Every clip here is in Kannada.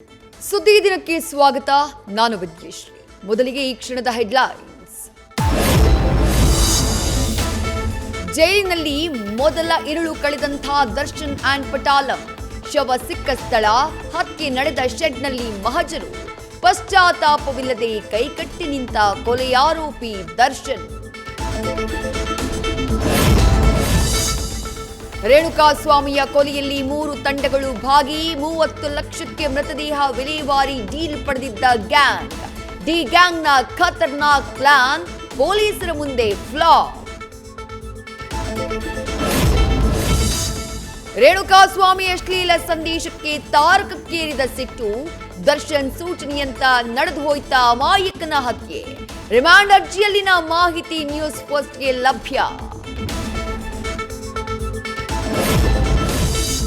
ಸುದ್ದಿ ದಿನಕ್ಕೆ ಸ್ವಾಗತ. ನಾನು ವಿದ್ಯಶ್ರೀ. ಮೊದಲಿಗೆ ಈ ಕ್ಷಣದ ಹೆಡ್ಲೈನ್ಸ್. ಜೈಲಿನಲ್ಲಿ ಮೊದಲ ಇರುಳು ಕಳೆದಂಥ ದರ್ಶನ್ ಆ್ಯಂಡ್ ಪಟಾಲಂ. ಶವ ಸಿಕ್ಕ ಸ್ಥಳ, ಹತ್ಯೆ ನಡೆದ ಶೆಡ್ನಲ್ಲಿ ಮಹಜರು. ಪಶ್ಚಾತ್ತಾಪವಿಲ್ಲದೆ ಕೈಕಟ್ಟಿ ನಿಂತ ಕೊಲೆಯಾರೋಪಿ ದರ್ಶನ್. ರೇಣುಕಾಸ್ವಾಮಿಯ ಕೊಲೆಯಲ್ಲಿ 3 ತಂಡಗಳು ಭಾಗಿ. 30 ಲಕ್ಷಕ್ಕೆ ಮೃತದೇಹ ವಿಲೇವಾರಿ ಡೀಲ್ ಪಡೆದಿದ್ದ ಗ್ಯಾಂಗ್. ಡಿ ಗ್ಯಾಂಗ್ನ ಖತರ್ನಾಕ್ ಪ್ಲಾನ್ ಪೊಲೀಸರ ಮುಂದೆ ಫ್ಲಾಪ್. ರೇಣುಕಾಸ್ವಾಮಿ ಅಶ್ಲೀಲ ಸಂದೇಶಕ್ಕೆ ತಾರಕಕ್ಕೇರಿದ ಸಿಟ್ಟು. ದರ್ಶನ್ ಸೂಚನೆಯಂತ ನಡೆದು ಹೋಯ್ತ ಅಮಾಯಕನ ಹತ್ಯೆ. ರಿಮಾಂಡ್ ಅರ್ಜಿಯಲ್ಲಿನ ಮಾಹಿತಿ ನ್ಯೂಸ್ ಫಸ್ಟ್ಗೆ ಲಭ್ಯ.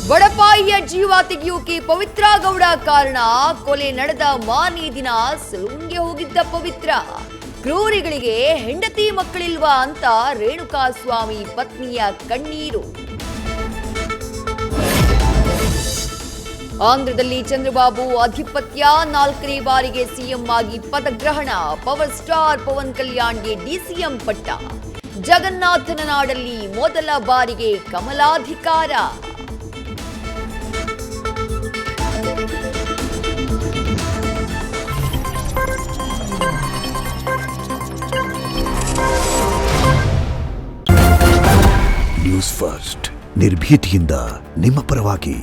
ಬಡಪಾಯಿಯ ಜೀವ ತೆಗೆಯೋಕೆ ಪವಿತ್ರ ಗೌಡ ಕಾರಣ. ಕೊಲೆ ನಡೆದ ಮಾರನೇ ದಿನ ಸಲೂನ್ಗೆ ಹೋಗಿದ್ದ ಪವಿತ್ರ. ಕ್ರೂರಿಗಳಿಗೆ ಹೆಂಡತಿ ಮಕ್ಕಳಿಲ್ವಾ ಅಂತ ರೇಣುಕಾಸ್ವಾಮಿ ಪತ್ನಿಯ ಕಣ್ಣೀರು. ಆಂಧ್ರದಲ್ಲಿ ಚಂದ್ರಬಾಬು ಅಧಿಪತ್ಯ. 4ನೇ ಬಾರಿಗೆ ಸಿಎಂ ಆಗಿ ಪದಗ್ರಹಣ. ಪವರ್ ಸ್ಟಾರ್ ಪವನ್ ಕಲ್ಯಾಣ್ಗೆ ಡಿಸಿಎಂ ಪಟ್ಟ. ಜಗನ್ನಾಥನ ನಾಡಲ್ಲಿ ಮೊದಲ ಬಾರಿಗೆ ಕಮಲಾಧಿಕಾರ. ನ್ಯೂಸ್ ಫಸ್ಟ್, ನಿರ್ಭೀತಿಯಿಂದ ನಿಮ್ಮ ಪರವಾಗಿ.